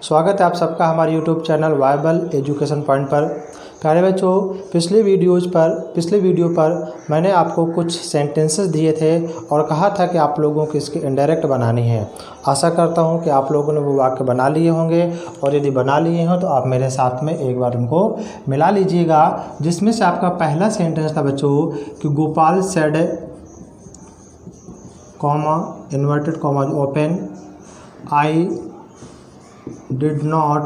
स्वागत है आप सबका हमारे YouTube channel viable education point पर। प्यारे बच्चों, पिछले वीडियो पर मैंने आपको कुछ सेंटेंसेस दिए थे और कहा था कि आप लोगों को इसकी इनडायरेक्ट बनानी है। आशा करता हूं कि आप लोगों ने वो वाक्य बना लिए होंगे और यदि बना लिए हो तो आप मेरे साथ में एक बार उनको मिला लीजिएगा। जिसमें से आपका पहला सेंटेंस था बच्चों कि Gopal said comma inverted comma open I did not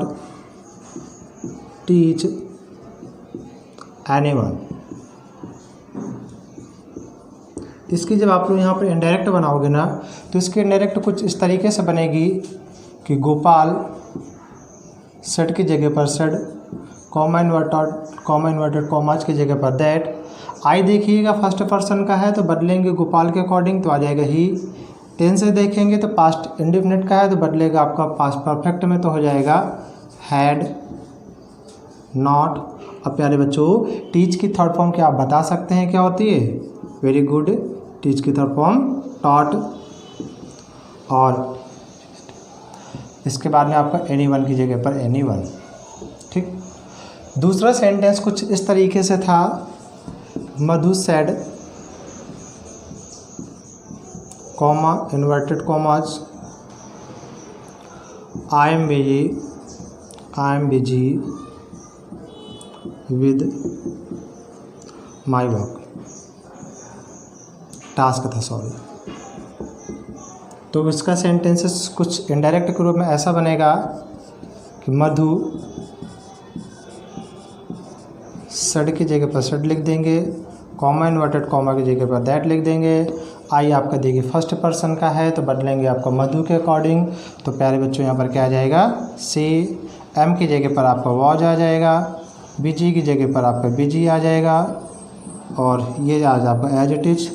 teach anyone। इसकी जब आप लोग यहाँ पर इनडायरेक्ट बनाओगे ना तो इसकी इनडायरेक्ट कुछ इस तरीके से बनेगी कि गोपाल सेड की जगह पर सेड कॉमा इन्वर्टेड कॉमाज की जगह पर दैट। आई देखिएगा फर्स्ट पर्सन का है तो बदलेंगे गोपाल के अकॉर्डिंग तो आ जाएगा ही। टेंस से देखेंगे तो पास्ट इंडेफिनिट का है तो बदलेगा आपका पास्ट परफेक्ट में तो हो जाएगा हैड नॉट। अब प्यारे बच्चों, टीच की थर्ड फॉर्म क्या आप बता सकते हैं क्या होती है? वेरी गुड, टीच की थर्ड फॉर्म टॉट। और इसके बाद में आपका एनीवन की जगह पर एनीवन। ठीक, दूसरा सेंटेंस कुछ इस तरीके से था, Madhu said comma inverted commas I am busy with my work. Task था, सॉरी। तो इसका सेंटेंसेस कुछ इनडायरेक्ट के रूप में ऐसा बनेगा कि मधु सड की जगह पर सड लिख देंगे, कॉमा इन्वर्टेड कॉमा की जगह पर दैट लिख देंगे। आई आपका देखिए फर्स्ट पर्सन का है तो बदलेंगे आपका मधु के अकॉर्डिंग। तो प्यारे बच्चों यहाँ पर क्या आ जाएगा? सी। एम की जगह पर आपका वॉज आ जाएगा, बिजी की जगह पर आपका बिजी आ जाएगा और ये आज आपका एज इट इज।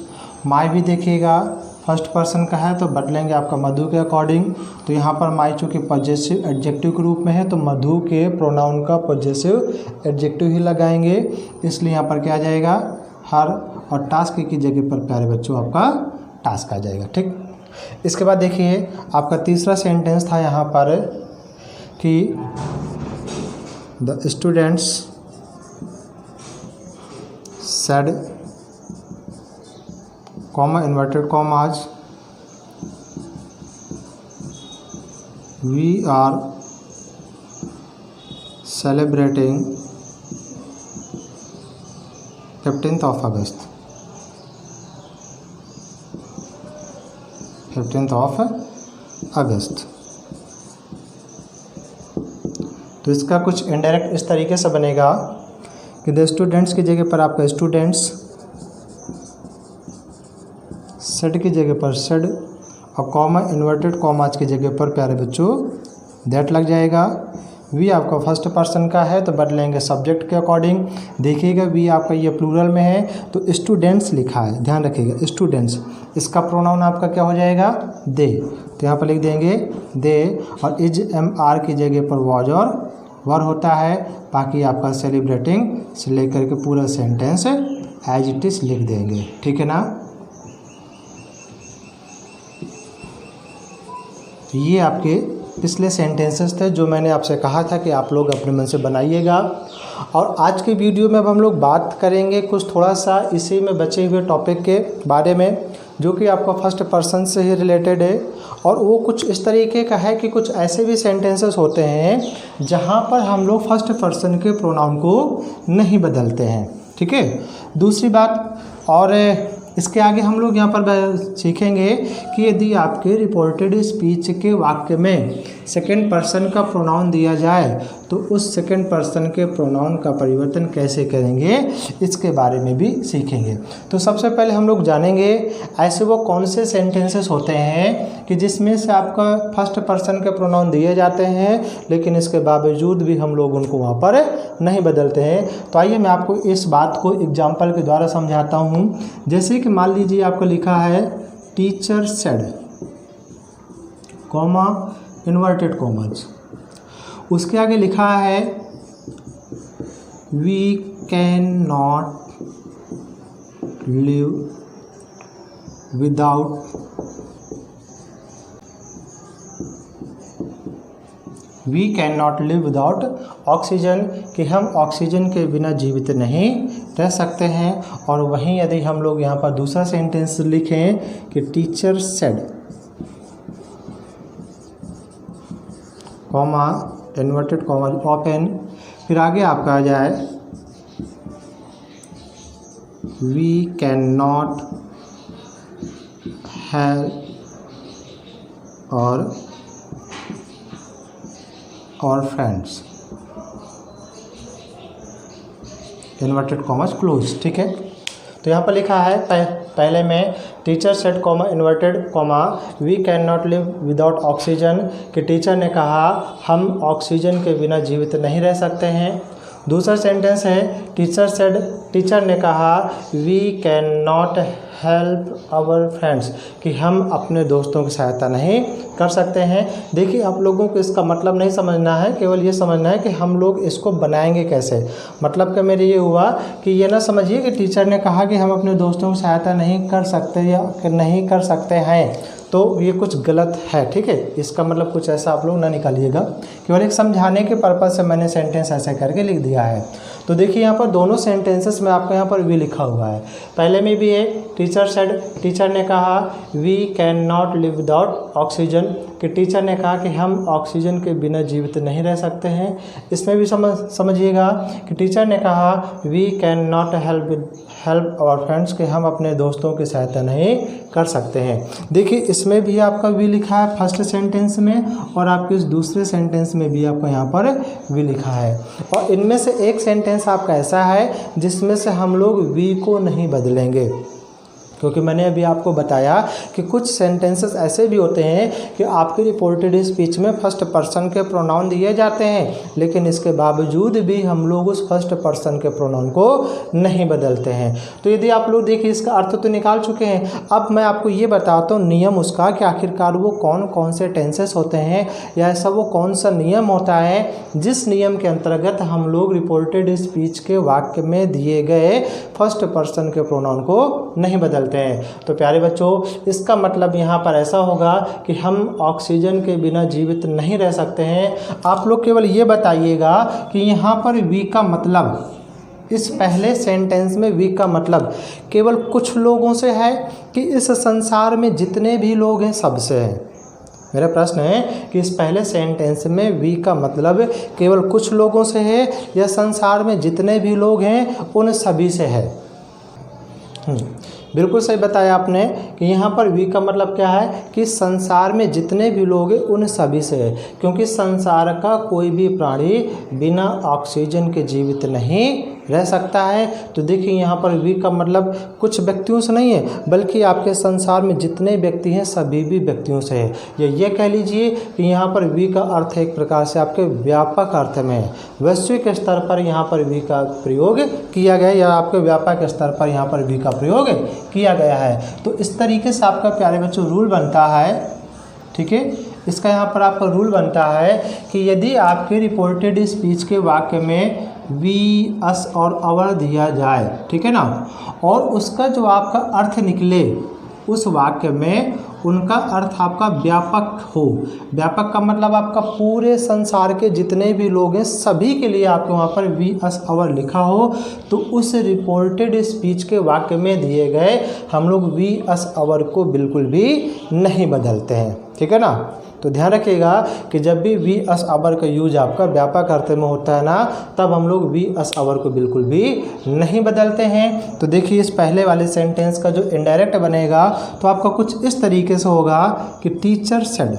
माई भी देखिएगा फर्स्ट पर्सन का है तो बदलेंगे आपका मधु के अकॉर्डिंग। तो यहाँ पर माई चूँकि पॉजेसिव एडजेक्टिव के रूप में है तो मधु के प्रोनाउन का पॉजेसिव एडजेक्टिव ही लगाएंगे, इसलिए यहाँ पर क्या आ जाएगा? हर। और टास्क की जगह पर प्यारे बच्चों आपका टास्क आ जाएगा। ठीक, इसके बाद देखिए आपका तीसरा सेंटेंस था यहाँ पर कि द students said comma inverted commas we are celebrating 15th of August। 15th of August. तो इसका कुछ इनडायरेक्ट इस तरीके से बनेगा कि द स्टूडेंट्स की जगह पर आपका स्टूडेंट्स, सेड की जगह पर सेड और कॉमा इन्वर्टेड कॉमाज की जगह पर प्यारे बच्चों दैट लग जाएगा। वी आपका फर्स्ट पर्सन का है तो बदलेंगे सब्जेक्ट के अकॉर्डिंग। देखिएगा वी आपका ये प्लूरल में है तो स्टूडेंट्स लिखा है, ध्यान रखिएगा स्टूडेंट्स। इसका प्रोनाउन आपका क्या हो जाएगा? दे। तो यहाँ पर लिख देंगे दे और इज एम आर की जगह पर वॉज और वर होता है। बाकी आपका सेलिब्रेटिंग से लेकर के पूरा सेंटेंस एज इट इज लिख देंगे। ठीक है ना? तो ये आपके पिछले सेंटेंसेस थे जो मैंने आपसे कहा था कि आप लोग अपने मन से बनाइएगा। और आज के वीडियो में अब हम लोग बात करेंगे कुछ थोड़ा सा इसी में बचे हुए टॉपिक के बारे में जो कि आपका फर्स्ट पर्सन से ही रिलेटेड है। और वो कुछ इस तरीके का है कि कुछ ऐसे भी सेंटेंसेस होते हैं जहाँ पर हम लोग फर्स्ट पर्सन के प्रोनाउन को नहीं बदलते हैं। ठीक है, दूसरी बात और इसके आगे हम लोग यहाँ पर सीखेंगे कि यदि आपके रिपोर्टेड स्पीच के वाक्य में सेकंड पर्सन का प्रोनाउन दिया जाए तो उस सेकंड पर्सन के प्रोनाउन का परिवर्तन कैसे करेंगे इसके बारे में भी सीखेंगे। तो सबसे पहले हम लोग जानेंगे ऐसे वो कौन से सेंटेंसेस होते हैं कि जिसमें से आपका फर्स्ट पर्सन के प्रोनाउन दिए जाते हैं लेकिन इसके बावजूद भी हम लोग उनको वहाँ पर नहीं बदलते हैं। तो आइए मैं आपको इस बात को एग्जाम्पल के द्वारा समझाता हूँ। जैसे कि मान लीजिए आपको लिखा है teacher said comma inverted commas, उसके आगे लिखा है we can not live without we can not live without oxygen, कि हम ऑक्सीजन के बिना जीवित नहीं रह सकते हैं। और वहीं यदि हम लोग यहाँ पर दूसरा सेंटेंस लिखें कि teacher said, comma inverted comma open, फिर आगे आपका आ जाए we can not help our friends, inverted commas close. ठीक है, तो यहाँ पर लिखा है पहले में teacher said comma inverted comma we can not live without oxygen, कि टीचर ने कहा हम ऑक्सीजन के बिना जीवित नहीं रह सकते हैं। दूसरा सेंटेंस है टीचर सेड, टीचर ने कहा we can not help our friends, कि हम अपने दोस्तों की सहायता नहीं कर सकते हैं। देखिए आप लोगों को इसका मतलब नहीं समझना है, केवल ये समझना है कि हम लोग इसको बनाएंगे कैसे। मतलब कि मेरे ये हुआ कि ये ना समझिए कि टीचर ने कहा कि हम अपने दोस्तों की सहायता नहीं कर सकते या नहीं कर सकते हैं, तो ये कुछ गलत है। ठीक है, इसका मतलब कुछ ऐसा आप लोग ना निकालिएगा, केवल एक समझाने के पर्पज़ से मैंने सेंटेंस ऐसे करके लिख दिया है। तो देखिए यहाँ पर दोनों सेंटेंसेस में आपको यहाँ पर वी लिखा हुआ है। पहले में भी है टीचर सेड, टीचर ने कहा we can not live without oxygen, कि टीचर ने कहा कि हम ऑक्सीजन के बिना जीवित नहीं रह सकते हैं। इसमें भी समझिएगा कि टीचर ने कहा we can not help our friends, कि हम अपने दोस्तों की सहायता नहीं कर सकते हैं। देखिए इसमें भी आपका वी लिखा है फर्स्ट सेंटेंस में, और आपके इस दूसरे सेंटेंस में भी आपका यहाँ पर वी लिखा है। और इनमें से एक सेंटेंस आपका ऐसा है जिसमें से हम लोग वी को नहीं बदलेंगे, क्योंकि मैंने अभी आपको बताया कि कुछ सेंटेंसेस ऐसे भी होते हैं कि आपके रिपोर्टेड स्पीच में फर्स्ट पर्सन के प्रोनाउन दिए जाते हैं, लेकिन इसके बावजूद भी हम लोग उस फर्स्ट पर्सन के प्रोनाउन को नहीं बदलते हैं। तो यदि आप लोग देखिए इसका अर्थ तो निकाल चुके हैं, अब मैं आपको ये बताता हूँ नियम उसका कि आखिरकार वो कौन कौन से टेंसेस होते हैं, या ऐसा वो कौन सा नियम होता है जिस नियम के अंतर्गत हम लोग रिपोर्टेड स्पीच के वाक्य में दिए गए फर्स्ट पर्सन के प्रोनाउन को नहीं बदलते हैं। तो प्यारे बच्चों, इसका मतलब यहाँ पर ऐसा होगा कि हम ऑक्सीजन के बिना जीवित नहीं रह सकते हैं। आप लोग केवल ये बताइएगा कि यहाँ पर वी का मतलब, इस पहले सेंटेंस में वी का मतलब केवल कुछ लोगों से है कि इस संसार में जितने भी लोग हैं सबसे है। मेरा प्रश्न है कि इस पहले सेंटेंस में वी का मतलब केवल कुछ लोगों से है या संसार में जितने भी लोग हैं उन सभी से है। बिल्कुल सही बताया आपने कि यहाँ पर वी का मतलब क्या है कि संसार में जितने भी लोग हैं उन सभी से है, क्योंकि संसार का कोई भी प्राणी बिना ऑक्सीजन के जीवित नहीं रह सकता है। तो देखिए यहाँ पर वी का मतलब कुछ व्यक्तियों से नहीं है, बल्कि आपके संसार में जितने व्यक्ति हैं सभी भी व्यक्तियों से है। या ये कह लीजिए कि यहाँ पर वी का अर्थ एक प्रकार से आपके व्यापक अर्थ में है, वैश्विक स्तर पर यहाँ पर वी का प्रयोग किया गया, या आपके व्यापक स्तर पर यहाँ पर वी का प्रयोग किया गया है। तो इस तरीके से आपका प्यारे बच्चों रूल बनता है। ठीक है, इसका यहाँ पर आपका रूल बनता है कि यदि आपके रिपोर्टेड स्पीच के वाक्य में वी, अस और अवर दिया जाए, ठीक है ना, और उसका जो आपका अर्थ निकले उस वाक्य में उनका अर्थ आपका व्यापक हो। व्यापक का मतलब आपका पूरे संसार के जितने भी लोग हैं सभी के लिए आपके वहाँ पर वी, अस, अवर लिखा हो, तो उस रिपोर्टेड स्पीच के वाक्य में दिए गए हम लोग वी, अस, अवर को बिल्कुल भी नहीं बदलते हैं। ठीक है ना, तो ध्यान रखिएगा कि जब भी वी, अस, अवर का यूज आपका व्यापक अर्थ में होता है ना, तब हम लोग वी, अस, अवर को बिल्कुल भी नहीं बदलते हैं। तो देखिए इस पहले वाले सेंटेंस का जो इनडायरेक्ट बनेगा तो आपका कुछ इस तरीके से होगा कि teacher said,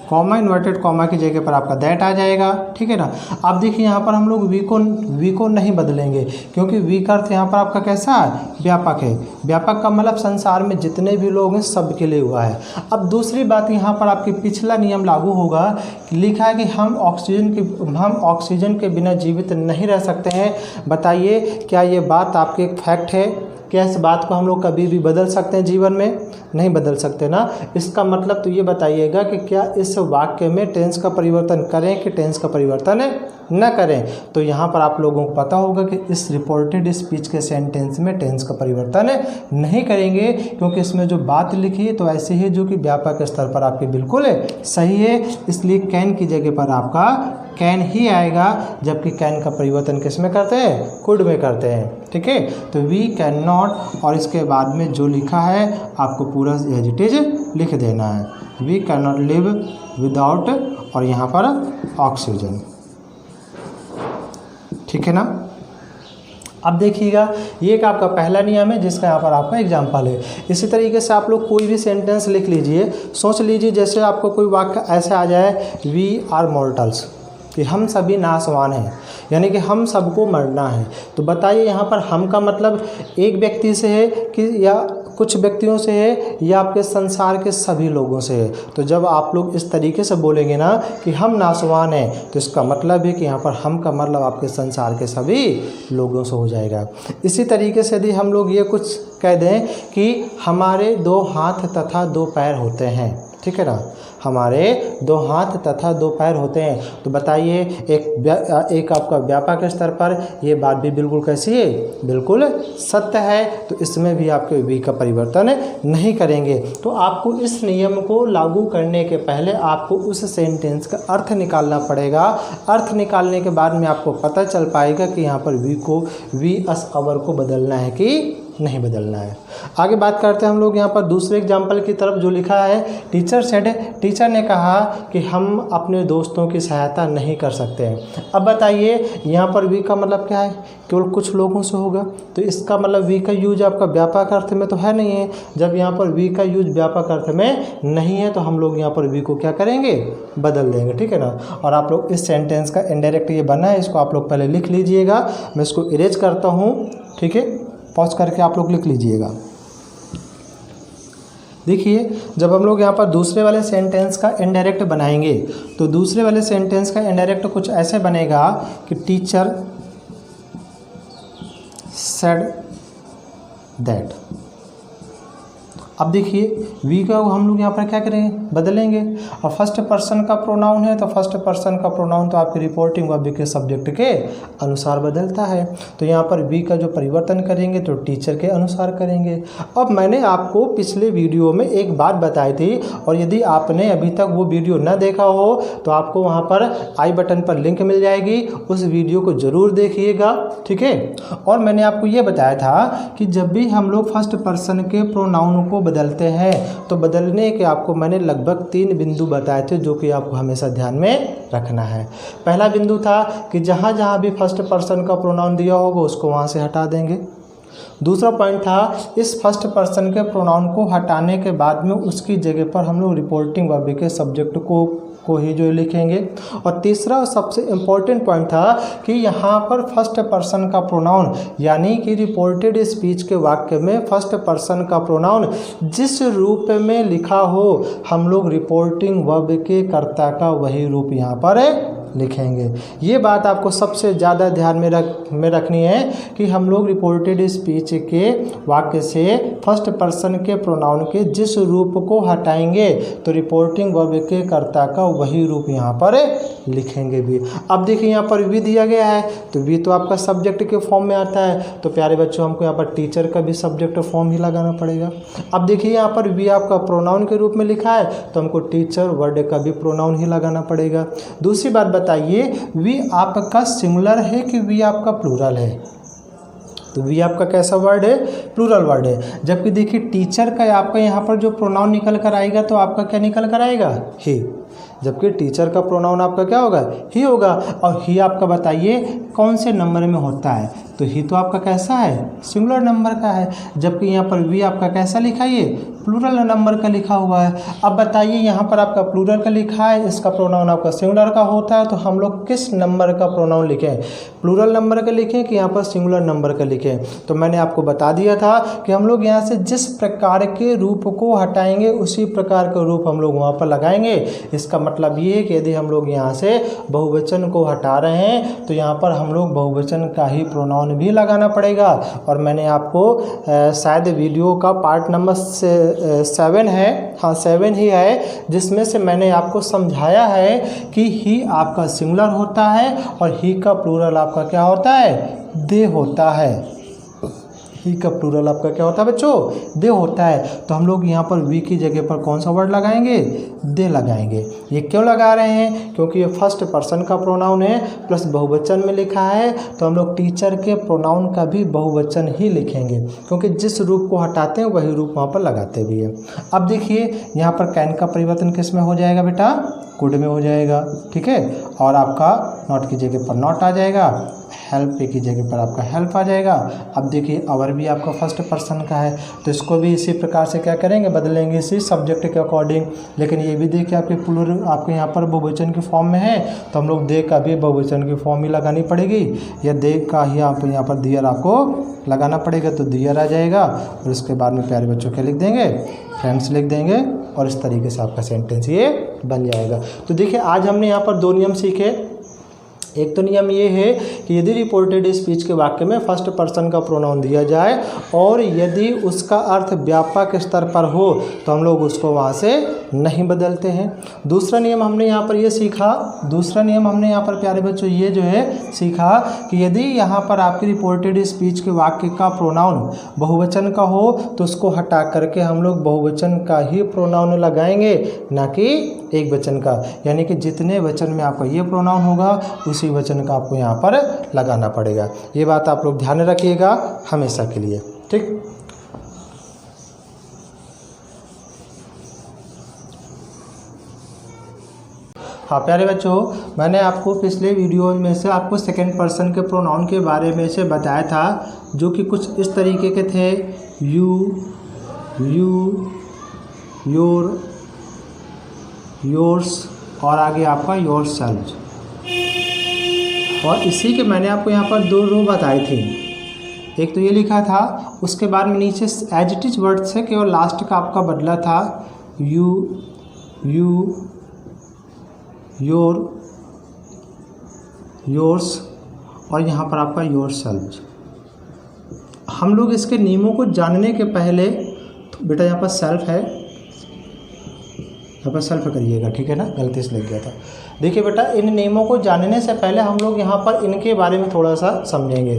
comma inverted comma की जगह पर आपका दैट आ जाएगा। ठीक है ना, अब देखिए यहाँ पर हम लोग वी को नहीं बदलेंगे, क्योंकि वी का अर्थ यहाँ पर आपका कैसा है, व्यापक है। व्यापक का मतलब संसार में जितने भी लोग हैं सब के लिए हुआ है। अब दूसरी बात यहाँ पर आपकी पिछला नियम लागू होगा, लिखा है कि हम ऑक्सीजन के बिना जीवित नहीं रह सकते हैं। बताइए क्या ये बात आपके एक फैक्ट है? क्या इस बात को हम लोग कभी भी बदल सकते हैं जीवन में? नहीं बदल सकते ना। इसका मतलब तो ये बताइएगा कि क्या इस वाक्य में टेंस का परिवर्तन करें कि टेंस का परिवर्तन न करें। तो यहाँ पर आप लोगों को पता होगा कि इस रिपोर्टेड स्पीच के सेंटेंस में टेंस का परिवर्तन नहीं करेंगे, क्योंकि इसमें जो बात लिखी है तो ऐसे ही जो कि व्यापक स्तर पर आपकी बिल्कुल सही है। इसलिए कैन की जगह पर आपका कैन ही आएगा, जबकि कैन का परिवर्तन किस में करते हैं? कुड में करते हैं। ठीक है, तो वी कैन नॉट और इसके बाद में जो लिखा है आपको पूरा एज इट इज लिख देना है। वी कैन नॉट लिव विदाउट और यहाँ पर ऑक्सीजन। ठीक है ना। अब देखिएगा, ये एक आपका पहला नियम है जिसका यहाँ पर आपका एग्जाम्पल है। इसी तरीके से आप लोग कोई भी सेंटेंस लिख लीजिए। सोच लीजिए जैसे आपको कोई वाक्य ऐसे आ जाए, वी आर मॉर्टल्स, कि हम सभी नाशवान हैं, यानी कि हम सबको मरना है। तो बताइए यहाँ पर हम का मतलब एक व्यक्ति से है कि या कुछ व्यक्तियों से है या आपके संसार के सभी लोगों से है। तो जब आप लोग इस तरीके से बोलेंगे ना कि हम नाशवान हैं, तो इसका मतलब है कि यहाँ पर हम का मतलब आपके संसार के सभी लोगों से हो जाएगा। इसी तरीके से यदि हम लोग ये कुछ कह दें कि हमारे 2 हाथ तथा 2 पैर होते हैं, ठीक है ना, हमारे 2 हाथ तथा 2 पैर होते हैं, तो बताइए एक आपका व्यापक स्तर पर ये बात भी बिल्कुल कैसी है? बिल्कुल सत्य है। तो इसमें भी आपके वी का परिवर्तन नहीं करेंगे। तो आपको इस नियम को लागू करने के पहले आपको उस सेंटेंस का अर्थ निकालना पड़ेगा। अर्थ निकालने के बाद में आपको पता चल पाएगा कि यहाँ पर वी अस अवर को बदलना है कि नहीं बदलना है। आगे बात करते हैं हम लोग यहाँ पर दूसरे एग्जाम्पल की तरफ। जो लिखा है, टीचर सेड, टीचर ने कहा कि हम अपने दोस्तों की सहायता नहीं कर सकते हैं। अब बताइए यहाँ पर वी का मतलब क्या है? केवल कुछ लोगों से होगा। तो इसका मतलब वी का यूज आपका व्यापक अर्थ में तो है नहीं है। जब यहाँ पर वी का यूज व्यापक अर्थ में नहीं है तो हम लोग यहाँ पर वी को क्या करेंगे? बदल देंगे। ठीक है ना। और आप लोग इस सेंटेंस का इनडायरेक्ट ये बना है, इसको आप लोग पहले लिख लीजिएगा। मैं इसको इरेज करता हूँ। ठीक है, पॉज करके आप लोग लिख लीजिएगा। देखिए, जब हम लोग यहाँ पर दूसरे वाले सेंटेंस का इनडायरेक्ट बनाएंगे तो दूसरे वाले सेंटेंस का इनडायरेक्ट कुछ ऐसे बनेगा कि टीचर सेड दैट। अब देखिए, वी का हम लोग यहाँ पर क्या करेंगे? बदलेंगे। और फर्स्ट पर्सन का प्रोनाउन है तो फर्स्ट पर्सन का प्रोनाउन तो आपकी रिपोर्टिंग वर्ब के सब्जेक्ट के अनुसार बदलता है। तो यहाँ पर वी का जो परिवर्तन करेंगे तो टीचर के अनुसार करेंगे। अब मैंने आपको पिछले वीडियो में एक बात बताई थी, और यदि आपने अभी तक वो वीडियो न देखा हो तो आपको वहाँ पर आई बटन पर लिंक मिल जाएगी, उस वीडियो को ज़रूर देखिएगा। ठीक है। और मैंने आपको ये बताया था कि जब भी हम लोग फर्स्ट पर्सन के प्रोनाउन को बदलते हैं तो बदलने के आपको मैंने लगभग 3 बिंदु बताए थे, जो कि आपको हमेशा ध्यान में रखना है। पहला बिंदु था कि जहाँ जहाँ भी फर्स्ट पर्सन का प्रोनाउन दिया होगा उसको वहाँ से हटा देंगे। दूसरा पॉइंट था, इस फर्स्ट पर्सन के प्रोनाउन को हटाने के बाद में उसकी जगह पर हम लोग रिपोर्टिंग वर्ब के सब्जेक्ट को ही जो लिखेंगे। और तीसरा और सबसे इम्पोर्टेंट पॉइंट था कि यहाँ पर फर्स्ट पर्सन का प्रोनाउन, यानी कि रिपोर्टेड स्पीच के वाक्य में फर्स्ट पर्सन का प्रोनाउन जिस रूप में लिखा हो, हम लोग रिपोर्टिंग वर्ब के कर्ता का वही रूप यहाँ पर लिखेंगे। ये बात आपको सबसे ज़्यादा ध्यान में रखनी है कि हम लोग रिपोर्टेड स्पीच के वाक्य से फर्स्ट पर्सन के प्रोनाउन के जिस रूप को हटाएंगे तो रिपोर्टिंग वर्ब के कर्ता का वही रूप यहाँ पर लिखेंगे भी। अब देखिए, यहाँ पर वी दिया गया है तो वी तो आपका सब्जेक्ट के फॉर्म में आता है, तो प्यारे बच्चों हमको यहाँ पर टीचर का भी सब्जेक्ट फॉर्म ही लगाना पड़ेगा। अब देखिए, यहाँ पर वी आपका प्रोनाउन के रूप में लिखा है तो हमको टीचर वर्ड का भी प्रोनाउन ही लगाना पड़ेगा। दूसरी बात बताइए, वी आपका सिंगुलर है कि वी आपका प्लूरल है? तो वी आपका कैसा वर्ड है? प्लूरल वर्ड है। जबकि देखिए, टीचर का आपका यहाँ पर जो प्रोनाउन निकल कर आएगा तो आपका क्या निकल कर आएगा? ही। जबकि टीचर का प्रोनाउन आपका क्या होगा? ही होगा। और ही आपका बताइए कौन से नंबर में होता है? तो ही तो आपका कैसा है? सिंगुलर नंबर का है। जबकि यहाँ पर वी आपका कैसा लिखा है? ये प्लूरल नंबर का लिखा हुआ है। अब बताइए, यहाँ पर आपका प्लूरल का लिखा है, इसका प्रोनाउन आपका सिंगुलर का होता है, तो हम लोग किस नंबर का प्रोनाउन लिखें? प्लूरल नंबर का लिखें कि यहाँ पर सिंगुलर नंबर का लिखें? तो मैंने आपको बता दिया था कि हम लोग यहाँ से जिस प्रकार के रूप को हटाएंगे उसी प्रकार का रूप हम लोग वहाँ पर लगाएंगे। इसका मतलब ये है कि यदि हम लोग यहाँ से बहुवचन को हटा रहे हैं तो यहाँ पर हम लोग बहुवचन का ही प्रोनाउन प्रोनाउन भी लगाना पड़ेगा। और मैंने आपको शायद वीडियो का पार्ट नंबर 7 है, हाँ 7 ही है, जिसमें से मैंने आपको समझाया है कि ही आपका सिंगुलर होता है और ही का प्लूरल आपका क्या होता है, दे होता है। ही का प्लूरल आपका क्या होता है बच्चों, दे होता है। तो हम लोग यहाँ पर वी की जगह पर कौन सा वर्ड लगाएंगे, दे लगाएंगे। ये क्यों लगा रहे हैं, क्योंकि ये फर्स्ट पर्सन का प्रोनाउन है प्लस बहुवचन में लिखा है, तो हम लोग टीचर के प्रोनाउन का भी बहुवचन ही लिखेंगे, क्योंकि जिस रूप को हटाते हैं वही रूप वहाँ पर लगाते भी हैं। अब देखिए यहाँ पर कैन का परिवर्तन किस में हो जाएगा बेटा, कुड में हो जाएगा, ठीक है। और आपका नॉट की जगह पर नॉट आ जाएगा, हेल्प की जगह पर आपका हेल्प आ जाएगा। अब देखिए अवर भी आपका फर्स्ट पर्सन का है, तो इसको भी इसी प्रकार से क्या करेंगे, बदलेंगे इसी सब्जेक्ट के अकॉर्डिंग। लेकिन ये भी देखिए आपके प्लूरल आपके यहाँ पर बहुवचन की फॉर्म में है, तो हम लोग दे का भी बहुवचन की फॉर्म ही लगानी पड़ेगी, या दे का ही आप यहाँ पर दियर आपको लगाना पड़ेगा, तो दियर आ जाएगा। और उसके बाद में प्यारे बच्चों क्या लिख देंगे, फ्रेंड्स लिख देंगे, और इस तरीके से आपका सेंटेंस ये बन जाएगा। तो देखिए आज हमने यहाँ पर 2 नियम सीखे। एक तो नियम ये है कि यदि रिपोर्टेड स्पीच के वाक्य में फर्स्ट पर्सन का प्रोनाउन दिया जाए और यदि उसका अर्थ व्यापक स्तर पर हो तो हम लोग उसको वहाँ से नहीं बदलते हैं। दूसरा नियम हमने यहाँ पर ये सीखा, प्यारे बच्चों ये जो है सीखा कि यदि यहाँ पर आपकी रिपोर्टेड स्पीच के वाक्य का प्रोनाउन बहुवचन का हो तो उसको हटा करके हम लोग बहुवचन का ही प्रोनाउन लगाएंगे, ना कि एक वचन का। यानी कि जितने वचन में आपका ये प्रोनाउन होगा उसी वचन का आपको यहाँ पर लगाना पड़ेगा। ये बात आप लोग ध्यान रखिएगा हमेशा के लिए, ठीक। हाँ प्यारे बच्चों, मैंने आपको पिछले वीडियो में से आपको सेकंड पर्सन के प्रोनाउन के बारे में से बताया था, जो कि कुछ इस तरीके के थे, यू, योर, योर्स और आगे आपका योरसेल्फ। और इसी के मैंने आपको यहाँ पर 2 रो बताई थी। एक तो ये लिखा था, उसके बाद में नीचे एज इट इज वर्ड से केवल लास्ट का आपका बदला था, यू, योर, योर्स और यहाँ पर आपका योरसेल्फ। हम लोग इसके नियमों को जानने के पहले तो बेटा यहाँ पर सेल्फ है, यहाँ पर सेल्फ करिएगा, ठीक है ना, गलती से लिख गया था। देखिए बेटा, इन नियमों को जानने से पहले हम लोग यहाँ पर इनके बारे में थोड़ा सा समझेंगे।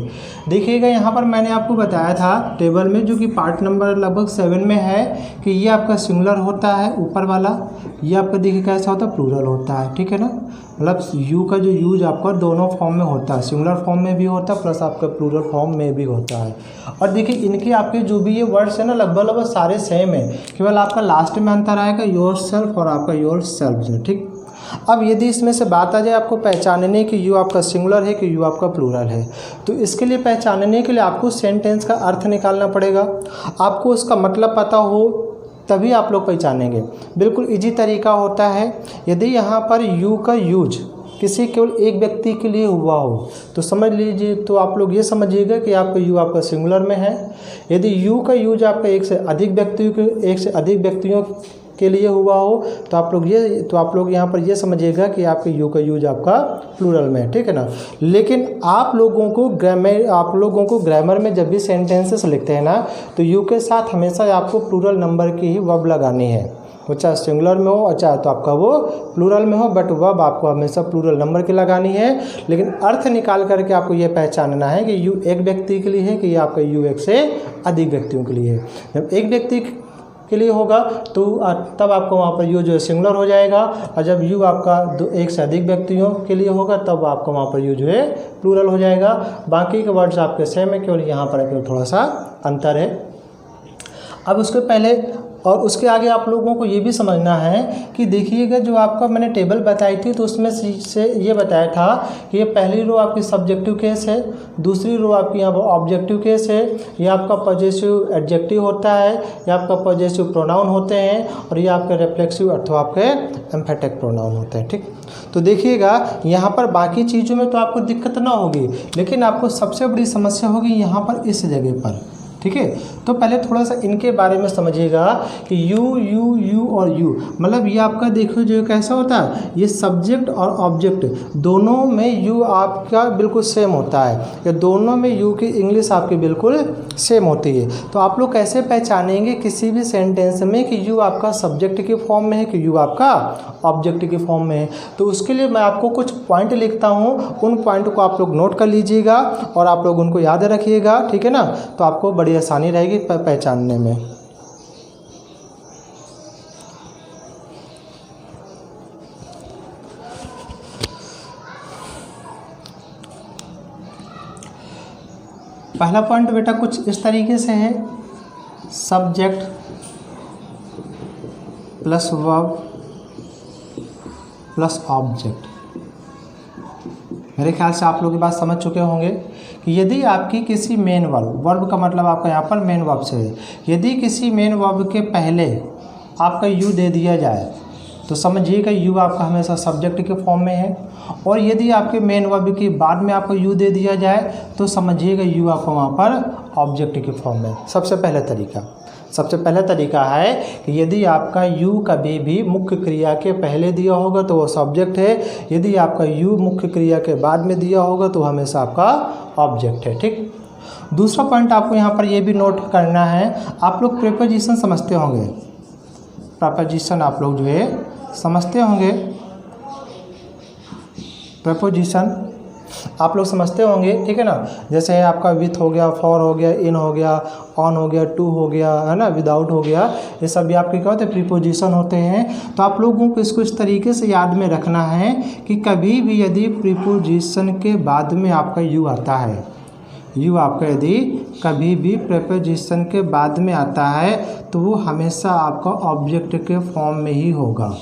देखिएगा यहाँ पर मैंने आपको बताया था टेबल में, जो कि पार्ट नंबर लगभग 7 में है, कि ये आपका सिंगुलर होता है ऊपर वाला, ये आपका देखिए कैसा होता है, प्लूरल होता है, ठीक है ना। मतलब यू का जो यूज आपका दोनों फॉर्म में होता है, सिंगुलर फॉर्म में भी होता है प्लस आपका प्लूरल फॉर्म में भी होता है। और देखिए इनके आपके जो भी ये वर्ड्स है ना, लगभग सारे सेम है, केवल आपका लास्ट में अंतर आएगा योरसेल्फ और आपका योरसेल्फ है, ठीक। अब यदि इसमें से बात आ जाए आपको पहचानने कि यू आपका सिंगुलर है कि यू आपका प्लूरल है, तो इसके लिए पहचानने के लिए आपको सेंटेंस का अर्थ निकालना पड़ेगा। आपको उसका मतलब पता हो तभी आप लोग पहचानेंगे। बिल्कुल इजी तरीका होता है। यदि यहाँ पर यू का यूज किसी केवल एक व्यक्ति के लिए हुआ हो तो समझ लीजिए, तो आप लोग ये समझिएगा कि आपका यू आपका सिंगुलर में है। यदि यू का यूज आपका एक से अधिक व्यक्तियों के लिए हुआ हो तो आप लोग यहाँ पर ये समझिएगा कि आपके यू का यूज आपका प्लूरल में है, ठीक है ना। लेकिन आप लोगों को ग्रामर में जब भी सेंटेंसेस लिखते हैं ना, तो यू के साथ हमेशा आपको प्लूरल नंबर की ही वर्ब लगानी है, वो चाहे सिंगुलर में हो और चाहे तो आपका वो प्लूरल में हो, बट वर्ब आपको हमेशा प्लूरल नंबर की लगानी है। लेकिन अर्थ निकाल करके आपको ये पहचानना है कि यू एक व्यक्ति के लिए है कि ये आपका यू एक से अधिक व्यक्तियों के लिए है। जब एक व्यक्ति के लिए होगा तो तब आपको वहाँ पर यू जो है सिंगुलर हो जाएगा, और जब यू आपका एक से अधिक व्यक्तियों के लिए होगा तब आपको वहाँ पर यू जो है प्लूरल हो जाएगा। बाकी के वर्ड्स आपके सेम है, केवल यहाँ पर केवल थोड़ा सा अंतर है। अब उसके पहले और उसके आगे आप लोगों को ये भी समझना है कि देखिएगा, जो आपका मैंने टेबल बताई थी तो उसमें से ये बताया था कि ये पहली रो आपकी सब्जेक्टिव केस है, दूसरी रो आपकी यहाँ पर ऑब्जेक्टिव केस है, ये आपका पॉजेसिव एडजेक्टिव होता है, ये आपका पॉजेसिव प्रोनाउन होते हैं, और ये आपके रिफ्लेक्सिव अथवा आपके एम्फेटिक प्रोनाउन होते हैं, ठीक। तो देखिएगा यहाँ पर बाकी चीज़ों में तो आपको दिक्कत ना होगी, लेकिन आपको सबसे बड़ी समस्या होगी यहाँ पर इस जगह पर। ठीक है। तो पहले थोड़ा सा इनके बारे में समझिएगा कि यू यू यू और यू, मतलब ये आपका देखो जो कैसा होता है, ये सब्जेक्ट और ऑब्जेक्ट दोनों में यू आपका बिल्कुल सेम होता है, या दोनों में यू की इंग्लिश आपकी बिल्कुल सेम होती है। तो आप लोग कैसे पहचानेंगे किसी भी सेंटेंस में कि यू आपका सब्जेक्ट के फॉर्म में है कि यू आपका ऑब्जेक्ट के फॉर्म में है? तो उसके लिए मैं आपको कुछ पॉइंट लिखता हूँ, उन पॉइंट को आप लोग नोट कर लीजिएगा और आप लोग उनको याद रखिएगा, ठीक है ना। तो आपको बड़ी आसानी रहेगी पहचानने में। पहला पॉइंट बेटा कुछ इस तरीके से है, subject plus verb plus object. मेरे ख्याल से आप लोग ये बात समझ चुके होंगे कि यदि आपकी किसी मेन वर्ब, वर्ब का मतलब आपका यहाँ पर मेन वर्ब से है, यदि किसी मेन वर्ब के पहले आपका यू दे दिया जाए तो समझिएगा यू आपका हमेशा सब्जेक्ट के फॉर्म में है, और यदि आपके मेन वर्ब के बाद में आपको यू दे दिया जाए तो समझिएगा यू आपको वहाँ पर ऑब्जेक्ट के फॉर्म में। सबसे पहला तरीका है कि यदि आपका यू कभी भी मुख्य क्रिया के पहले दिया होगा तो वो सब्जेक्ट है, यदि आपका यू मुख्य क्रिया के बाद में दिया होगा तो हमेशा आपका ऑब्जेक्ट है, ठीक। दूसरा पॉइंट आपको यहाँ पर ये भी नोट करना है, आप लोग प्रीपोजिशन समझते होंगे, प्रीपोजिशन आप लोग जो है समझते होंगे, प्रीपोजिशन आप लोग समझते होंगे, ठीक है ना। जैसे आपका विथ हो गया, फॉर हो गया, इन हो गया, ऑन हो गया, टू हो गया, है ना, विदाउट हो गया, ये सब भी आपके क्या होते हैं, प्रीपोजिशन होते हैं। तो आप लोगों को इसको इस तरीके से याद में रखना है कि कभी भी यदि प्रीपोजिशन के बाद में आपका यू आता है, यू आपका यदि कभी भी प्रीपोजिशन के बाद में आता है तो वो हमेशा आपका ऑब्जेक्ट के फॉर्म में ही होगा।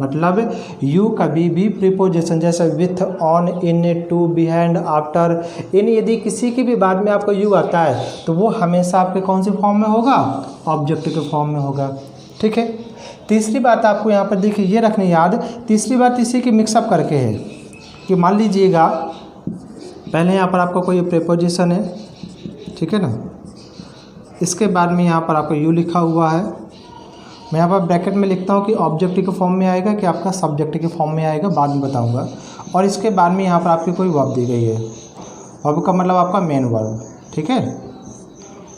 मतलब यू कभी भी प्रीपोजिशन जैसे with, on, in, to, behind, after, in, यदि किसी के भी बाद में आपका यू आता है तो वो हमेशा आपके कौन से फॉर्म में होगा, ऑब्जेक्ट के फॉर्म में होगा, ठीक है। तीसरी बात आपको यहाँ पर देखिए ये रखनी याद, तीसरी बात इसी की मिक्सअप करके है कि मान लीजिएगा पहले यहाँ पर आपका कोई प्रीपोजिशन है, ठीक है ना, इसके बाद में यहाँ पर आपका यू लिखा हुआ है, मैं यहाँ पर ब्रैकेट में लिखता हूँ कि ऑब्जेक्ट के फॉर्म में आएगा कि आपका सब्जेक्ट के फॉर्म में आएगा, बाद में बताऊँगा। और इसके बाद में यहाँ पर आपकी कोई वर्ब दी गई है, वर्ब का मतलब आपका मेन वर्ब, ठीक है,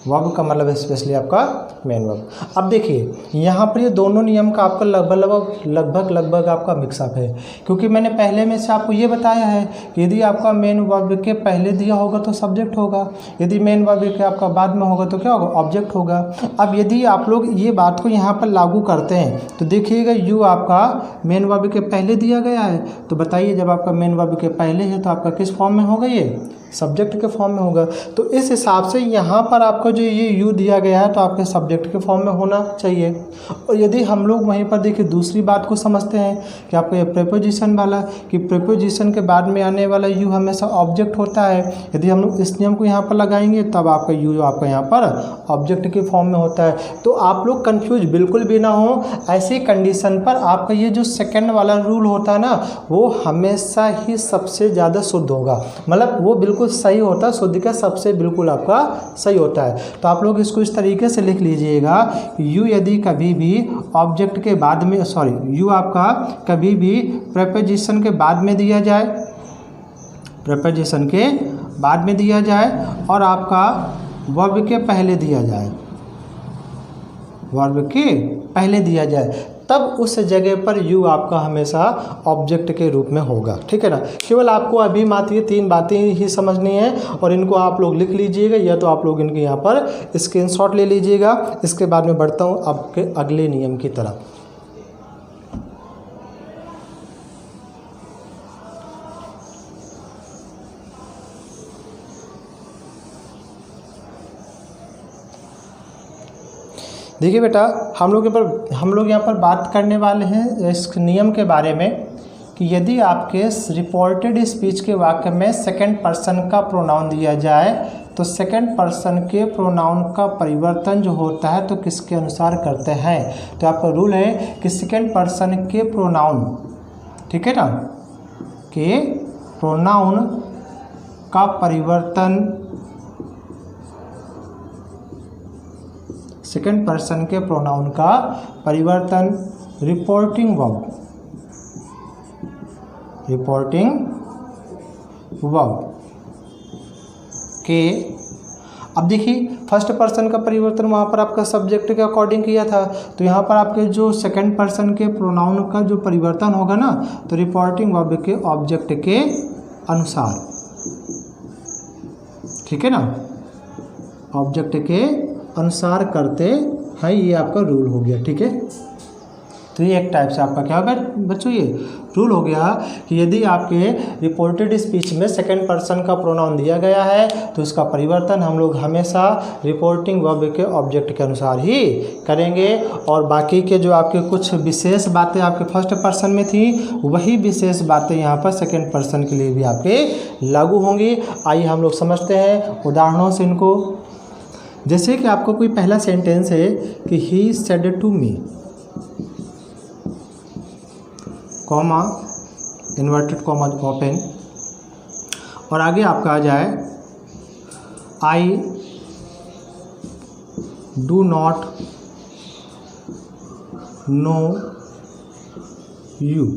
वर्ब का मतलब स्पेशली आपका मेन वर्ब। अब देखिए यहाँ पर ये दोनों नियम का आपका लगभग आपका मिक्सअप है, क्योंकि मैंने पहले में से आपको ये बताया है कि यदि आपका मेन वर्ब के पहले दिया होगा तो सब्जेक्ट होगा, यदि मेन वर्ब के आपका बाद में होगा तो क्या होगा, ऑब्जेक्ट होगा। अब यदि आप लोग ये बात को यहाँ पर लागू करते हैं तो देखिएगा यू आपका मेन वर्ब के पहले दिया गया है, तो बताइए जब आपका मेन वर्ब के पहले है तो आपका किस फॉर्म में होगा, ये सब्जेक्ट के फॉर्म में होगा। तो इस हिसाब से यहाँ पर आपको जो ये यू दिया गया है तो आपके सब्जेक्ट के फॉर्म में होना चाहिए। और यदि हम लोग वहीं पर देखिए दूसरी बात को समझते हैं कि आपको ये प्रीपोजिशन वाला, कि प्रीपोजिशन के बाद में आने वाला यू हमेशा ऑब्जेक्ट होता है, यदि हम लोग इस नियम को यहाँ पर लगाएंगे तब आपका यू आपका यहाँ पर ऑब्जेक्ट के फॉर्म में होता है। तो आप लोग कन्फ्यूज बिल्कुल भी ना हो, ऐसी कंडीशन पर आपका ये जो सेकेंड वाला रूल होता है ना वो हमेशा ही सबसे ज़्यादा शुद्ध होगा, मतलब वो बिल्कुल सही होता है, शुद्ध का सबसे बिल्कुल आपका सही होता है। तो आप लोग इसको इस तरीके से लिख लीजिएगा, यू यदि कभी भी ऑब्जेक्ट के बाद में, यू आपका कभी भी प्रीपोजिशन के बाद में दिया जाए, प्रीपोजिशन के बाद में दिया जाए और आपका वर्ब के पहले दिया जाए, वर्ब के पहले दिया जाए, तब उस जगह पर यू आपका हमेशा ऑब्जेक्ट के रूप में होगा, ठीक है ना। केवल आपको अभी मात्र ये 3 बातें ही समझनी है और इनको आप लोग लिख लीजिएगा, या तो आप लोग इनके यहाँ पर स्क्रीनशॉट ले लीजिएगा। इसके बाद में बढ़ता हूँ आपके अगले नियम की तरफ। देखिए बेटा, हम लोग यहाँ पर बात करने वाले हैं इस नियम के बारे में कि यदि आपके रिपोर्टेड स्पीच के वाक्य में सेकंड पर्सन का प्रोनाउन दिया जाए तो सेकंड पर्सन के प्रोनाउन का परिवर्तन जो होता है तो किसके अनुसार करते हैं। तो आपका रूल है कि सेकंड पर्सन के प्रोनाउन, ठीक है ना, के प्रोनाउन का परिवर्तन सेकंड पर्सन के प्रोनाउन का परिवर्तन रिपोर्टिंग वर्ब के। अब देखिए फर्स्ट पर्सन का परिवर्तन वहाँ पर आपका सब्जेक्ट के अकॉर्डिंग किया था, तो यहाँ पर आपके जो सेकंड पर्सन के प्रोनाउन का जो परिवर्तन होगा ना, तो रिपोर्टिंग वर्ब के ऑब्जेक्ट के अनुसार, ठीक है ना, ऑब्जेक्ट के अनुसार करते हैं, ये आपका रूल हो गया। ठीक है, तो ये एक टाइप से आपका क्या होगा बच्चों, ये रूल हो गया कि यदि आपके रिपोर्टेड स्पीच में सेकंड पर्सन का प्रोनाउन दिया गया है तो उसका परिवर्तन हम लोग हमेशा रिपोर्टिंग वर्ब के ऑब्जेक्ट के अनुसार ही करेंगे, और बाकी के जो आपके कुछ विशेष बातें आपके फर्स्ट पर्सन में थी वही विशेष बातें यहाँ पर सेकंड पर्सन के लिए भी आपके लागू होंगी। आइए हम लोग समझते हैं उदाहरणों से इनको। जैसे कि आपको कोई पहला सेंटेंस है कि he said to me, comma inverted comma open, और आगे आपका आ जाए I do not know you.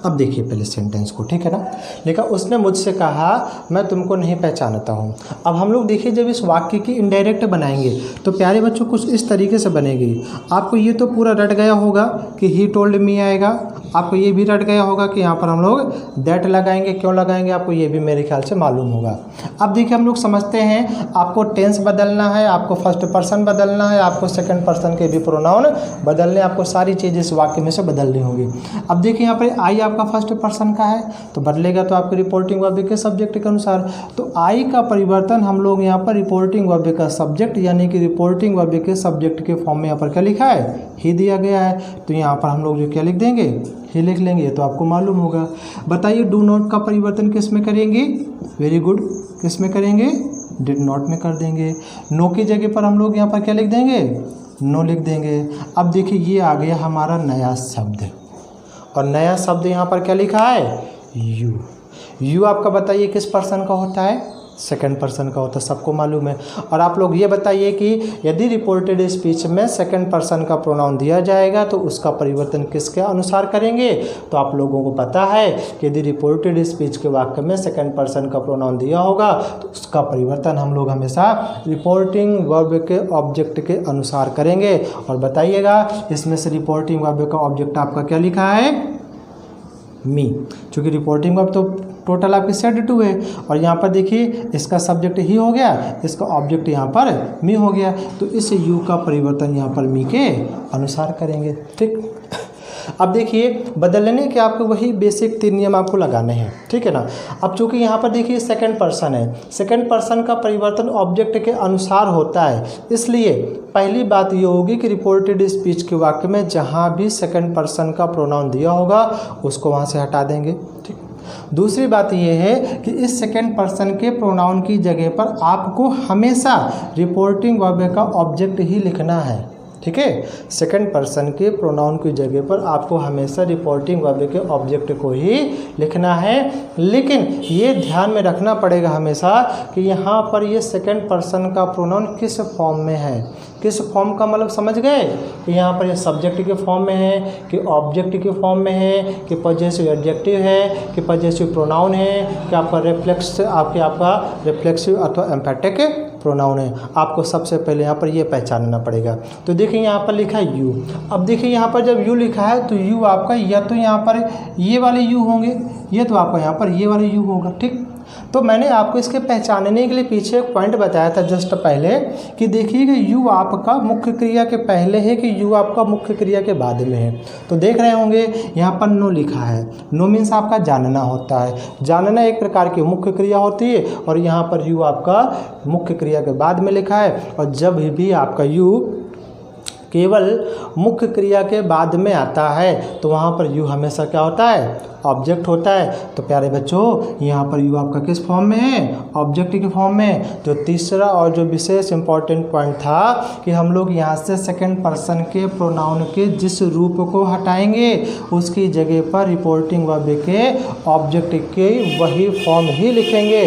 अब देखिए पहले सेंटेंस को, ठीक है ना, लेकिन उसने मुझसे कहा मैं तुमको नहीं पहचानता हूँ। अब हम लोग देखिए जब इस वाक्य की इनडायरेक्ट बनाएंगे तो प्यारे बच्चों कुछ इस तरीके से बनेगी। आपको ये तो पूरा रट गया होगा कि ही टोल्ड मी आएगा, आपको ये भी रट गया होगा कि यहाँ पर हम लोग दैट लगाएंगे, क्यों लगाएंगे आपको ये भी मेरे ख्याल से मालूम होगा। अब देखिए हम लोग समझते हैं, आपको टेंस बदलना है, आपको फर्स्ट पर्सन बदलना है, आपको सेकंड पर्सन के भी प्रोनाउन बदलने, आपको सारी चीज़ें इस वाक्य में से बदलनी होगी। अब देखिए यहाँ पर आई आपका फर्स्ट पर्सन का है तो बदलेगा तो आपके रिपोर्टिंग वर्ब के सब्जेक्ट के अनुसार, तो आई का परिवर्तन हम लोग यहाँ पर रिपोर्टिंग वर्ब का सब्जेक्ट यानी कि रिपोर्टिंग वर्ब के सब्जेक्ट के फॉर्म में यहाँ पर क्या लिखा है, ही दिया गया है, तो यहाँ पर हम लोग जो क्या लिख देंगे, ही लिख लेंगे, तो आपको मालूम होगा। बताइए डू नॉट का परिवर्तन किस में करेंगे, वेरी गुड, किस में करेंगे, डिड नॉट में कर देंगे। नो की जगह पर हम लोग यहाँ पर क्या लिख देंगे, नो लिख देंगे। अब देखिए ये आ गया हमारा नया शब्द, और नया शब्द यहाँ पर क्या लिखा है, यू। यू आपका बताइए किस पर्सन का होता है, सेकंड पर्सन का होता है, सबको मालूम है। और आप लोग ये बताइए कि यदि रिपोर्टेड स्पीच में सेकंड पर्सन का प्रोनाउन दिया जाएगा तो उसका परिवर्तन किसके अनुसार करेंगे, तो आप लोगों को पता है कि यदि रिपोर्टेड स्पीच के वाक्य में सेकंड पर्सन का प्रोनाउन दिया होगा तो उसका परिवर्तन हम लोग हमेशा रिपोर्टिंग वर्ब के ऑब्जेक्ट के अनुसार करेंगे। और बताइएगा इसमें से रिपोर्टिंग वर्ब का ऑब्जेक्ट आपका क्या लिखा है, मी, चूँकि रिपोर्टिंग वर्ब तो टोटल आपकी सेड टू है, और यहाँ पर देखिए इसका सब्जेक्ट ही हो गया, इसका ऑब्जेक्ट यहाँ पर मी हो गया, तो इस यू का परिवर्तन यहाँ पर मी के अनुसार करेंगे। ठीक, अब देखिए बदलने के आपको वही बेसिक 3 नियम आपको लगाने हैं, ठीक है ना। अब चूंकि यहाँ पर देखिए सेकंड पर्सन है, सेकंड पर्सन का परिवर्तन ऑब्जेक्ट के अनुसार होता है, इसलिए पहली बात ये होगी कि रिपोर्टेड स्पीच के वाक्य में जहाँ भी सेकंड पर्सन का प्रोनाउन दिया होगा उसको वहाँ से हटा देंगे। ठीक, दूसरी बात यह है कि इस सेकंड पर्सन के प्रोनाउन की जगह पर आपको हमेशा रिपोर्टिंग वर्ब का ऑब्जेक्ट ही लिखना है। ठीक है, सेकंड पर्सन के प्रोनाउन की जगह पर आपको हमेशा रिपोर्टिंग वर्ब के ऑब्जेक्ट को ही लिखना है, लेकिन ये ध्यान में रखना पड़ेगा हमेशा कि यहाँ पर ये सेकंड पर्सन का प्रोनाउन किस फॉर्म में है। किस फॉर्म का मतलब समझ गए, कि यहाँ पर ये सब्जेक्ट के फॉर्म में है, कि ऑब्जेक्ट के फॉर्म में है, कि पॉजेसिव एडजेक्टिव है, कि पॉजेसिव प्रोनाउन है, कि आपका आपका रिफ्लेक्सिव अथवा एम्फेटिक प्रोनाउन है। आपको सबसे पहले यहाँ पर ये पहचानना पड़ेगा। तो देखिए यहाँ पर लिखा है यू। अब देखिए यहाँ पर जब यू लिखा है तो यू आपका या तो यहाँ पर ये वाले यू होंगे, ये तो आपका यहाँ पर ये वाले यू होगा। ठीक, तो मैंने आपको इसके पहचानने के लिए पीछे एक पॉइंट बताया था जस्ट पहले कि देखिएगा यू आपका मुख्य क्रिया के पहले है कि यू आपका मुख्य क्रिया के बाद में है। तो देख रहे होंगे यहाँ पर नो लिखा है, नो मीन्स आपका जानना होता है, जानना एक प्रकार की मुख्य क्रिया होती है, और यहाँ पर यू आपका मुख्य क्रिया के बाद में लिखा है। और जब भी आपका यू केवल मुख्य क्रिया के बाद में आता है तो वहाँ पर यू हमेशा क्या होता है, ऑब्जेक्ट होता है। तो प्यारे बच्चों यहाँ पर यू आपका किस फॉर्म में है, ऑब्जेक्ट के फॉर्म में। जो तीसरा और जो विशेष इंपॉर्टेंट पॉइंट था कि हम लोग यहाँ से सेकंड पर्सन के प्रोनाउन के जिस रूप को हटाएंगे उसकी जगह पर रिपोर्टिंग वर्ब के ऑब्जेक्ट के वही फॉर्म ही लिखेंगे।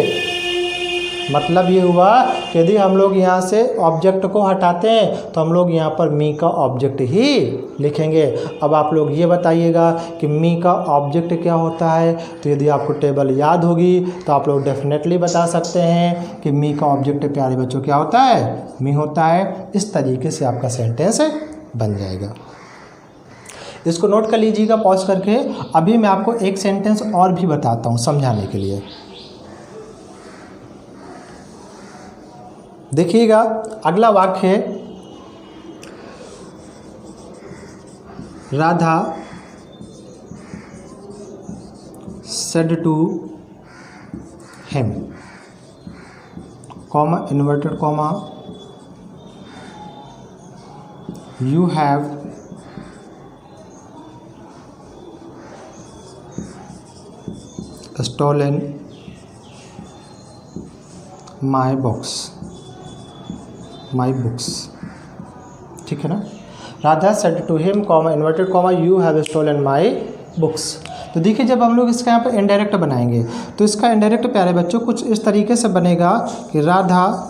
मतलब ये हुआ कि यदि हम लोग यहाँ से ऑब्जेक्ट को हटाते हैं तो हम लोग यहाँ पर मी का ऑब्जेक्ट ही लिखेंगे। अब आप लोग ये बताइएगा कि मी का ऑब्जेक्ट क्या होता है। तो यदि आपको टेबल याद होगी तो आप लोग डेफिनेटली बता सकते हैं कि मी का ऑब्जेक्ट प्यारे बच्चों क्या होता है, मी होता है। इस तरीके से आपका सेंटेंस बन जाएगा। इसको नोट कर लीजिएगा पॉज करके। अभी मैं आपको एक सेंटेंस और भी बताता हूँ समझाने के लिए। देखिएगा अगला वाक्य है, Radha said to him, comma, inverted comma, you have stolen my books, ठीक है ना। Radha said to him, comma, inverted comma, you have stolen my books. तो देखिए जब हम लोग इसका यहाँ पर इनडायरेक्ट बनाएंगे तो इसका इनडायरेक्ट प्यारे बच्चों कुछ इस तरीके से बनेगा कि राधा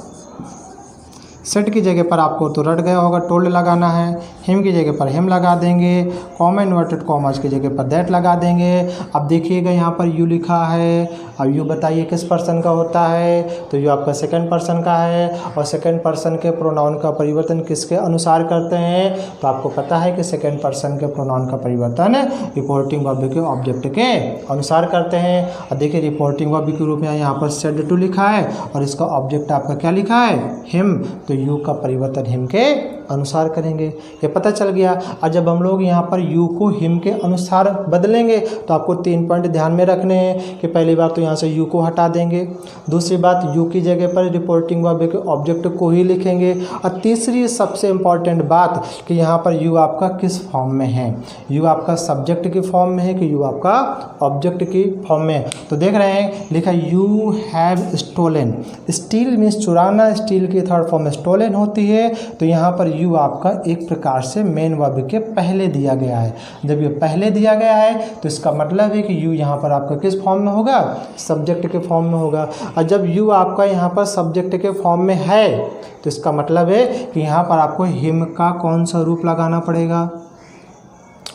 सेट की जगह पर आपको तो रट गया होगा टोल्ड लगाना है, हिम की जगह पर हिम लगा देंगे, कॉमा इन्वर्टेड कॉमास की जगह पर दैट लगा देंगे। अब देखिएगा यहाँ पर यू लिखा है। अब यू बताइए किस पर्सन का होता है। तो यू आपका सेकंड पर्सन का है और सेकंड पर्सन के प्रोनाउन का परिवर्तन किसके अनुसार करते हैं। तो आपको पता है कि सेकंड पर्सन के प्रोनाउन का परिवर्तन रिपोर्टिंग वर्ब के ऑब्जेक्ट के अनुसार करते हैं। और देखिए रिपोर्टिंग वर्ब के रूप में यहाँ पर सेड टू लिखा है और इसका ऑब्जेक्ट आपका क्या लिखा है, हिम। तो यू का परिवर्तन हिम के अनुसार करेंगे, ये पता चल गया। और जब हम लोग यहाँ पर यू को हिम के अनुसार बदलेंगे तो आपको 3 पॉइंट ध्यान में रखने हैं कि पहली बात तो यहाँ से यू को हटा देंगे, दूसरी बात यू की जगह पर रिपोर्टिंग वर्ब के ऑब्जेक्ट को ही लिखेंगे, और तीसरी सबसे इम्पॉर्टेंट बात कि यहाँ पर यू आपका किस फॉर्म में है, यू आपका सब्जेक्ट की फॉर्म में है कि यू आपका ऑब्जेक्ट की फॉर्म में। तो देख रहे हैं लिखा you have stolen, steal means चुराना, स्टील की थर्ड फॉर्म स्टोलन होती है। तो यहाँ पर यू आपका एक प्रकार से मेन वर्ब के पहले दिया गया है। जब ये पहले दिया गया है तो इसका मतलब है कि यू यहाँ पर आपका किस फॉर्म में होगा, सब्जेक्ट के फॉर्म में होगा। और जब यू आपका यहाँ पर सब्जेक्ट के फॉर्म में है तो इसका मतलब है कि यहाँ पर आपको हिम का कौन सा रूप लगाना पड़ेगा।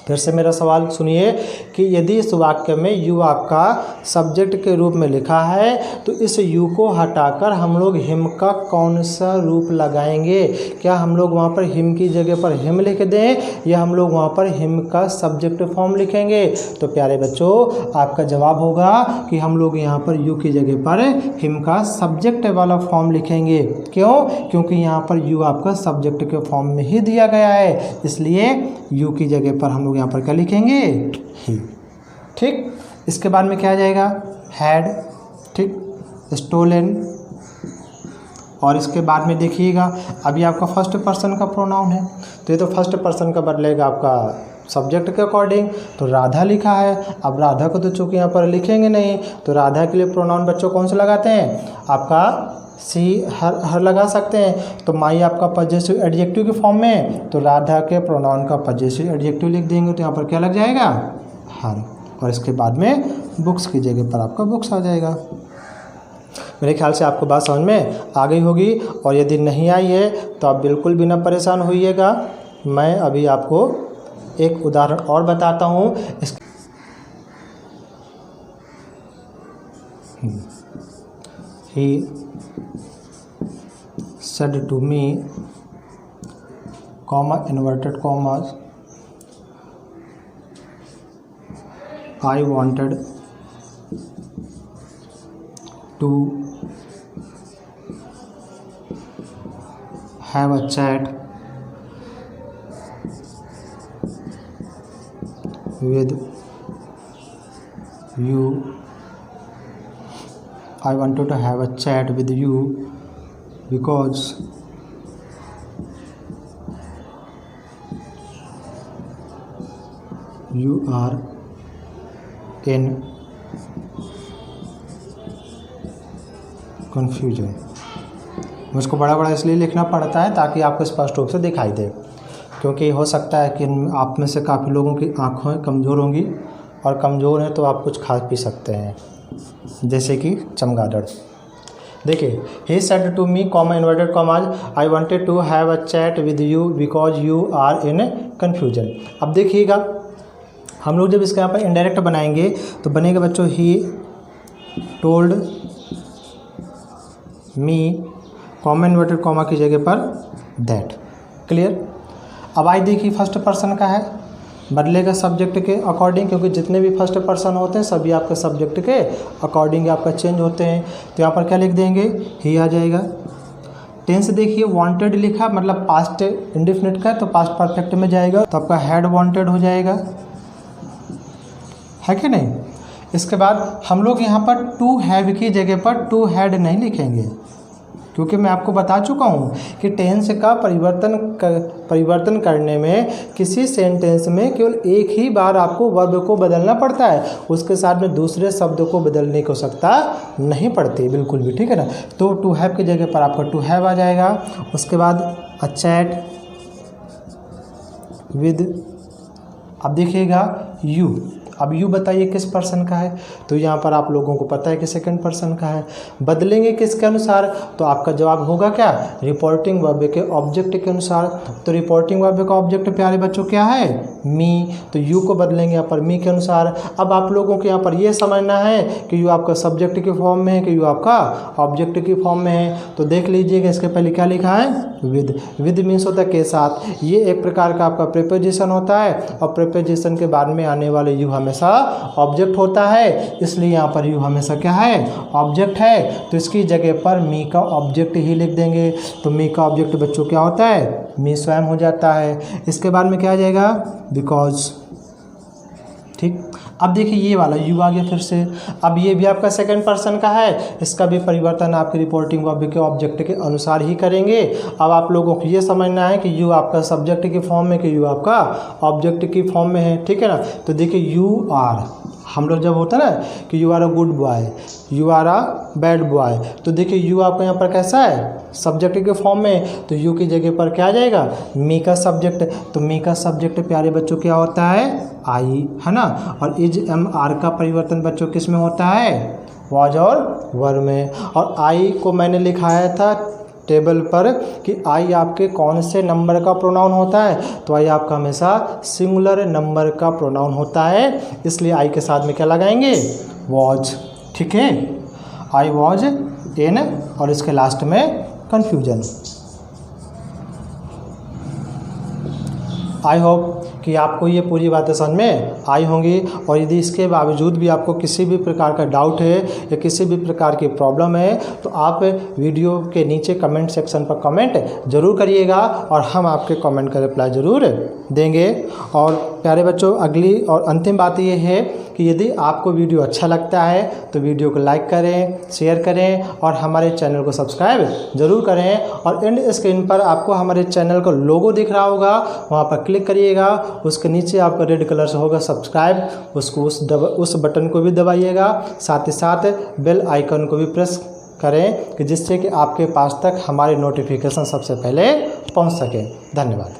फिर से मेरा सवाल सुनिए कि यदि इस वाक्य में यू आपका सब्जेक्ट के रूप में लिखा है तो इस यू को हटाकर हम लोग हिम का कौन सा रूप लगाएंगे। क्या हम लोग वहाँ पर हिम की जगह पर हिम लिख दें या हम लोग वहाँ पर हिम का सब्जेक्ट फॉर्म लिखेंगे। तो प्यारे बच्चों आपका जवाब होगा कि हम लोग यहाँ पर यू की जगह पर हिम का सब्जेक्ट वाला फॉर्म लिखेंगे। क्यों? क्योंकि यहाँ पर यू आपका सब्जेक्ट के फॉर्म में ही दिया गया है, इसलिए यू की जगह पर हम लोग यहाँ पर क्या लिखेंगे, ही। ठीक, इसके बाद में क्या आ जाएगा, हैड, ठीक, स्टोलन। और इसके बाद में देखिएगा अभी आपका फर्स्ट पर्सन का प्रोनाउन है तो ये तो फर्स्ट पर्सन का बदलेगा आपका सब्जेक्ट के अकॉर्डिंग। तो राधा लिखा है, अब राधा को तो चूँकि यहाँ पर लिखेंगे नहीं तो राधा के लिए प्रोनाउन बच्चों कौन से लगाते हैं, आपका सी हर लगा सकते हैं। तो माई आपका पजेसिव एडजेक्टिव के फॉर्म में, तो राधा के प्रोनाउन का पजेसिव एडजेक्टिव लिख देंगे तो यहाँ पर क्या लग जाएगा, हर। और इसके बाद में बुक्स की जगह पर आपका बुक्स आ जाएगा। मेरे ख्याल से आपको बात समझ में आ गई होगी, और यदि नहीं आई है तो आप बिल्कुल भी ना परेशान होइएगा। मैं अभी आपको एक उदाहरण और बताता हूँ। ही said to me, comma, inverted commas, I wanted to have a chat with you. I wanted to have a chat with you because you are in confusion। मुझको बड़ा बड़ा इसलिए लिखना पड़ता है ताकि आपको स्पष्ट रूप से दिखाई दे, क्योंकि हो सकता है कि आप में से काफ़ी लोगों की आँखें कमज़ोर होंगी, और कमज़ोर हैं तो आप कुछ खा पी सकते हैं जैसे कि चमगादड़। देखिए, he said to me, inverted commas, I wanted to have a chat with you because you are in confusion. अब देखिएगा, हम लोग जब इसका यहाँ पर इनडायरेक्ट बनाएंगे तो बनेगा बच्चों, he told me, inverted comma की जगह पर दैट। क्लियर। अब आई देखिए फर्स्ट पर्सन का है, बदलेगा सब्जेक्ट के अकॉर्डिंग, क्योंकि जितने भी फर्स्ट पर्सन होते हैं सभी आपके सब्जेक्ट के अकॉर्डिंग आपका चेंज होते हैं। तो यहाँ पर क्या लिख देंगे, ही आ जाएगा। टेंस देखिए, वांटेड लिखा मतलब पास्ट इंडेफिनिट का, तो पास्ट परफेक्ट में जाएगा, तो आपका हैड वांटेड हो जाएगा, है कि नहीं। इसके बाद हम लोग यहाँ पर टू हैव की जगह पर टू हैड नहीं लिखेंगे, क्योंकि मैं आपको बता चुका हूँ कि टेंस का परिवर्तन करने में किसी सेंटेंस में केवल एक ही बार आपको वर्ब को बदलना पड़ता है, उसके साथ में दूसरे शब्द को बदलने को सकता नहीं पड़ती बिल्कुल भी, ठीक है ना। तो टू हैव की जगह पर आपका टू हैव आ जाएगा। उसके बाद अ चैट विद, अब देखिएगा यू। अब यू बताइए किस पर्सन का है, तो यहाँ पर आप लोगों को पता है कि सेकंड पर्सन का है। बदलेंगे किसके अनुसार, तो आपका जवाब होगा क्या, रिपोर्टिंग वर्ब के ऑब्जेक्ट के अनुसार। तो रिपोर्टिंग वर्ब का ऑब्जेक्ट प्यारे बच्चों क्या है, मी, तो यू को बदलेंगे यहाँ पर मी के अनुसार। अब आप लोगों को यहाँ पर ये समझना है कि यू आपका सब्जेक्ट के फॉर्म में है कि यू आपका ऑब्जेक्ट की फॉर्म में है। तो देख लीजिएगा, इसके पहले क्या लिखा है, विद। विद मीन्स होता है के साथ, ये एक प्रकार का आपका प्रीपोजिशन होता है, और प्रीपोजिशन के बाद में आने वाले यू हमेशा ऑब्जेक्ट होता है, इसलिए यहाँ पर यू हमेशा क्या है, ऑब्जेक्ट है। तो इसकी जगह पर मी का ऑब्जेक्ट ही लिख देंगे। तो मी का ऑब्जेक्ट बच्चों क्या होता है, मी स्वयं हो जाता है। इसके बाद में क्या आ जाएगा, बिकॉज। ठीक। अब देखिए ये वाला यू आ गया फिर से। अब ये भी आपका सेकंड पर्सन का है, इसका भी परिवर्तन आपकी रिपोर्टिंग वर्ब के ऑब्जेक्ट के अनुसार ही करेंगे। अब आप लोगों को ये समझना है कि यू आपका सब्जेक्ट की फॉर्म में कि यू आपका ऑब्जेक्ट की फॉर्म में है, ठीक है ना। तो देखिए यू आर, हम लोग जब होता है ना कि you are a good boy, you are a bad boy, तो देखिए यू आपका यहाँ पर कैसा है, सब्जेक्ट के फॉर्म में, तो यू की जगह पर क्या आ जाएगा, मी का सब्जेक्ट। तो मी का सब्जेक्ट प्यारे बच्चों क्या होता है, आई, है ना। और इज एम आर का परिवर्तन बच्चों किस में होता है, वाज और वर में। और आई को मैंने लिखाया था टेबल पर कि आई आपके कौन से नंबर का प्रोनाउन होता है, तो आई आपका हमेशा सिंगुलर नंबर का प्रोनाउन होता है, इसलिए आई के साथ में क्या लगाएंगे, वॉज। ठीक है, आई वॉज इन, और इसके लास्ट में कन्फ्यूजन। आई होप कि आपको ये पूरी बातें समझ में आई होंगी। और यदि इसके बावजूद भी आपको किसी भी प्रकार का डाउट है या किसी भी प्रकार की प्रॉब्लम है, तो आप वीडियो के नीचे कमेंट सेक्शन पर कमेंट ज़रूर करिएगा, और हम आपके कमेंट का रिप्लाई ज़रूर देंगे। और प्यारे बच्चों, अगली और अंतिम बात ये है कि यदि आपको वीडियो अच्छा लगता है तो वीडियो को लाइक करें, शेयर करें, और हमारे चैनल को सब्सक्राइब ज़रूर करें। और एंड स्क्रीन पर आपको हमारे चैनल का लोगो दिख रहा होगा, वहाँ पर क्लिक करिएगा, उसके नीचे आपका रेड कलर से होगा सब्सक्राइब, उसको उस बटन को भी दबाइएगा, साथ ही साथ बेल आइकन को भी प्रेस करें कि जिससे कि आपके पास तक हमारे नोटिफिकेशन सबसे पहले पहुँच सके। धन्यवाद।